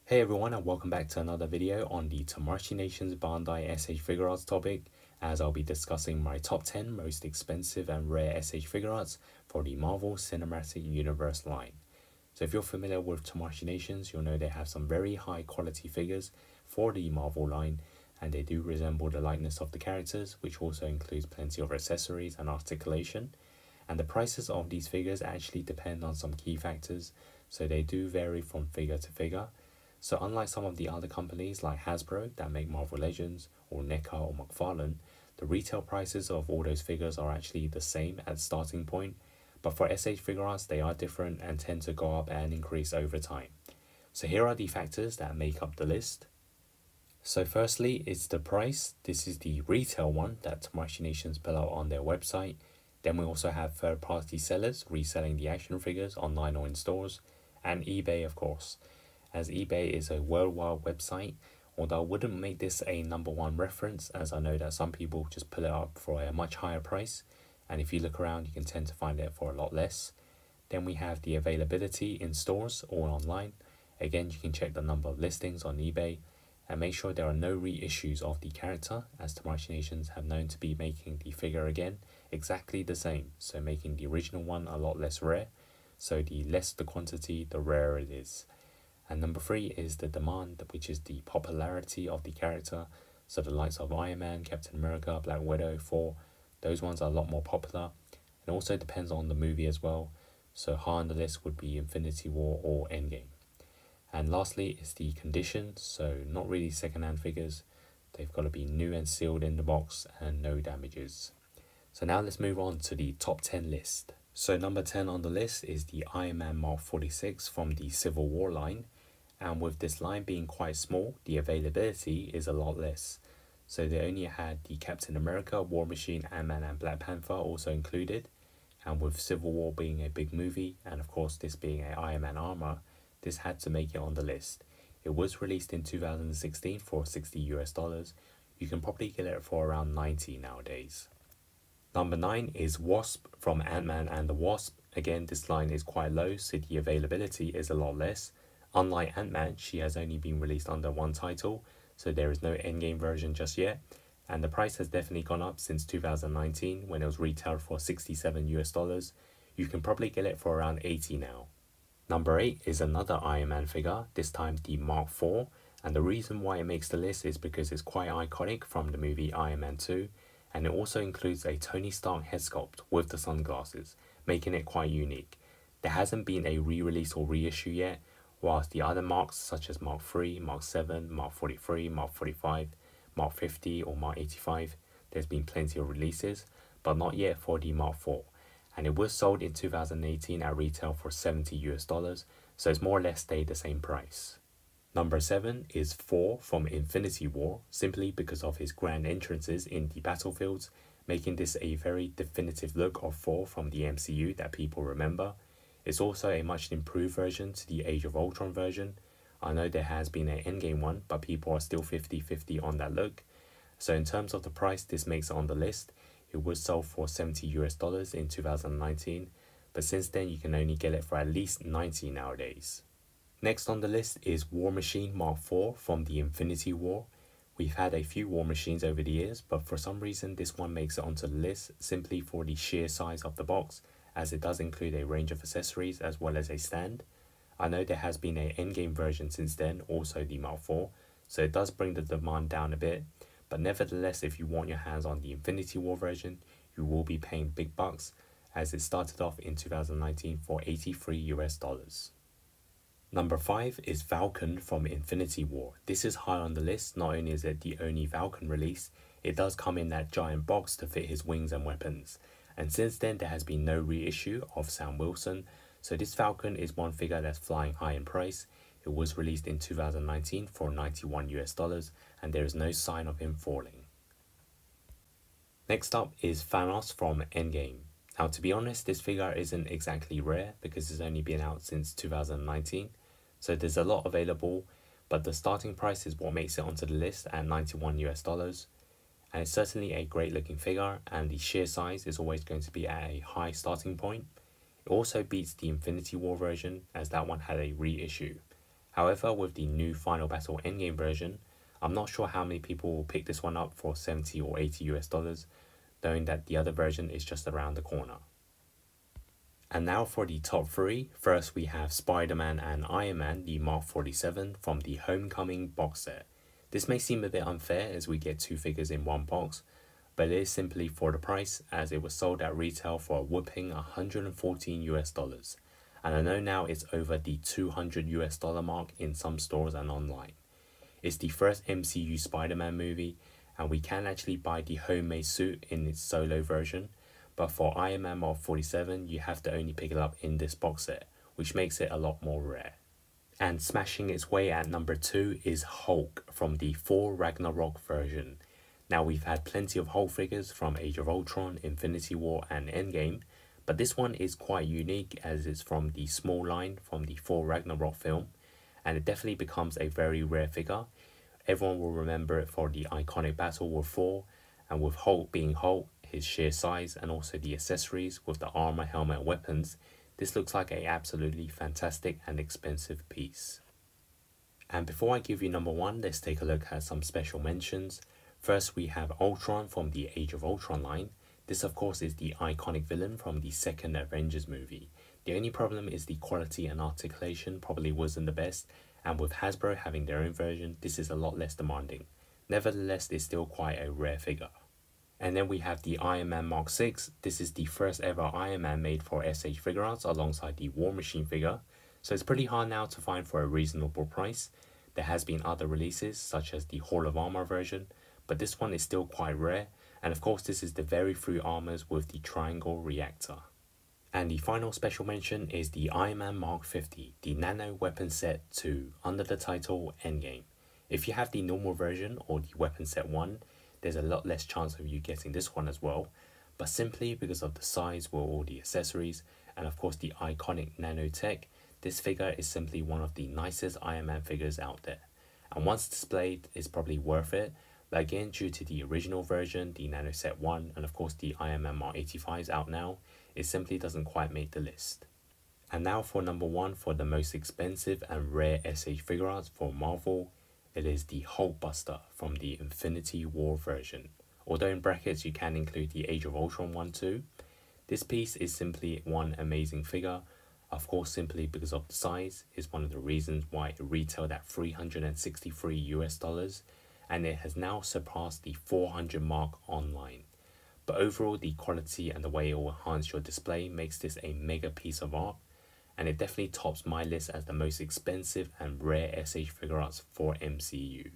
Hey everyone, and welcome back to another video on the Tamashii Nations Bandai SH Figuarts topic, as I'll be discussing my top 10 most expensive and rare SH Figuarts for the Marvel Cinematic Universe line. So if you're familiar with Tamashii Nations, you'll know they have some very high quality figures for the Marvel line, and they do resemble the likeness of the characters, which also includes plenty of accessories and articulation. And the prices of these figures actually depend on some key factors, so they do vary from figure to figure. So unlike some of the other companies like Hasbro that make Marvel Legends or NECA or McFarlane, the retail prices of all those figures are actually the same at starting point, but for SH Figuarts they are different and tend to go up and increase over time. So here are the factors that make up the list. So firstly, it's the price. This is the retail one that Tamashii Nations put out on their website. Then we also have third-party sellers reselling the action figures online or in stores, and eBay of course, as eBay is a worldwide website, although I wouldn't make this a #1 reference, as I know that some people just pull it up for a much higher price, and if you look around you can tend to find it for a lot less. Then we have the availability in stores or online. Again, you can check the number of listings on eBay and make sure there are no reissues of the character, as Tamashii Nations have known to be making the figure again exactly the same, so making the original one a lot less rare, so the less the quantity the rarer it is. And number 3 is the demand, which is the popularity of the character. So the likes of Iron Man, Captain America, Black Widow, Thor, those ones are a lot more popular. It also depends on the movie as well, so high on the list would be Infinity War or Endgame. And lastly is the condition, so not really second-hand figures. They've got to be new and sealed in the box and no damages. So now let's move on to the top 10 list. So number 10 on the list is the Iron Man Mark 46 from the Civil War line. And with this line being quite small, the availability is a lot less. So they only had the Captain America, War Machine, Ant-Man and Black Panther also included. And with Civil War being a big movie, and of course this being a Iron Man armor, this had to make it on the list. It was released in 2016 for $60 US. You can probably get it for around 90 nowadays. Number 9 is Wasp from Ant-Man and the Wasp. Again, this line is quite low, so the availability is a lot less. Unlike Ant-Man, she has only been released under one title, so there is no endgame version just yet. And the price has definitely gone up since 2019 when it was retailed for $67 US. You can probably get it for around 80 now. Number 8 is another Iron Man figure, this time the Mark IV, and the reason why it makes the list is because it's quite iconic from the movie Iron Man 2, and it also includes a Tony Stark head sculpt with the sunglasses, making it quite unique. There hasn't been a re-release or reissue yet, whilst the other marks such as Mark III, Mark 7, Mark 43, Mark 45, Mark 50 or Mark 85, there's been plenty of releases, but not yet for the Mark IV. And it was sold in 2018 at retail for $70 US, so it's more or less stayed the same price. Number 7 is Thor from Infinity War, simply because of his grand entrances in the battlefields, making this a very definitive look of Thor from the MCU that people remember. It's also a much improved version to the Age of Ultron version. I know there has been an Endgame one, but people are still 50-50 on that look. So in terms of the price, this makes it on the list. It was sold for $70 in 2019, but since then you can only get it for at least 90 nowadays. Next on the list is War Machine Mark IV from the Infinity War. We've had a few War Machines over the years, but for some reason this one makes it onto the list simply for the sheer size of the box, as it does include a range of accessories as well as a stand. I know there has been an endgame version since then, also the Mark IV, so it does bring the demand down a bit. But nevertheless, if you want your hands on the Infinity War version, you will be paying big bucks, as it started off in 2019 for $83 US. Number 5 is Falcon from Infinity War. This is high on the list. Not only is it the only Falcon release, it does come in that giant box to fit his wings and weapons. And since then there has been no reissue of Sam Wilson, so this Falcon is one figure that's flying high in price. It was released in 2019 for $91 US, and there is no sign of him falling. Next up is Thanos from Endgame. Now to be honest, this figure isn't exactly rare because it's only been out since 2019, so there's a lot available, but the starting price is what makes it onto the list at $91 US. And it's certainly a great looking figure, and the sheer size is always going to be at a high starting point. It also beats the Infinity War version, as that one had a reissue. However, with the new Final Battle Endgame version, I'm not sure how many people will pick this one up for 70 or 80 US dollars, knowing that the other version is just around the corner. And now for the top 3. First we have Spider-Man and Iron Man, the Mark 47 from the Homecoming box set. This may seem a bit unfair as we get 2 figures in one box, but it is simply for the price as it was sold at retail for a whopping 114 US dollars. And I know now it's over the 200 US dollar mark in some stores and online. It's the first MCU Spider-Man movie, and we can actually buy the homemade suit in its solo version, but for Iron Man Mark 47 you have to only pick it up in this box set, which makes it a lot more rare. And smashing its way at number 2 is Hulk from the Thor Ragnarok version. Now we've had plenty of Hulk figures from Age of Ultron, Infinity War and Endgame, but this one is quite unique as it's from the small line from the Thor Ragnarok film, and it definitely becomes a very rare figure. Everyone will remember it for the iconic battle with Thor, and with Hulk being Hulk, his sheer size and also the accessories with the armor, helmet and weapons, this looks like a absolutely fantastic and expensive piece. And before I give you number 1, let's take a look at some special mentions. First we have Ultron from the Age of Ultron line. This of course is the iconic villain from the second Avengers movie. The only problem is the quality and articulation probably wasn't the best, and with Hasbro having their own version, this is a lot less demanding. Nevertheless, it's still quite a rare figure. And then we have the Iron Man Mark 6. This is the first ever Iron Man made for SH Figuarts alongside the War Machine figure, so it's pretty hard now to find for a reasonable price. There has been other releases such as the Hall of Armor version, but this one is still quite rare, and of course this is the very few armors with the triangle reactor. And the final special mention is the Iron Man Mark 50, the Nano Weapon Set 2, under the title Endgame. If you have the normal version or the Weapon Set 1, there's a lot less chance of you getting this one as well, but simply because of the size with all the accessories and of course the iconic nanotech, this figure is simply one of the nicest Iron Man figures out there. And once displayed, it's probably worth it. But again, due to the original version, the Nano Set 1, and of course the Iron Man Mark 85s out now, it simply doesn't quite make the list. And now for number 1 for the most expensive and rare SH Figuarts for Marvel, it is the Hulkbuster from the Infinity War version. Although in brackets you can include the Age of Ultron one too. This piece is simply one amazing figure. Of course, simply because of the size is one of the reasons why it retailed at 363 US dollars. And it has now surpassed the 400 mark online. But overall, the quality and the way it will enhance your display makes this a mega piece of art, and it definitely tops my list as the most expensive and rare SH Figuarts for MCU.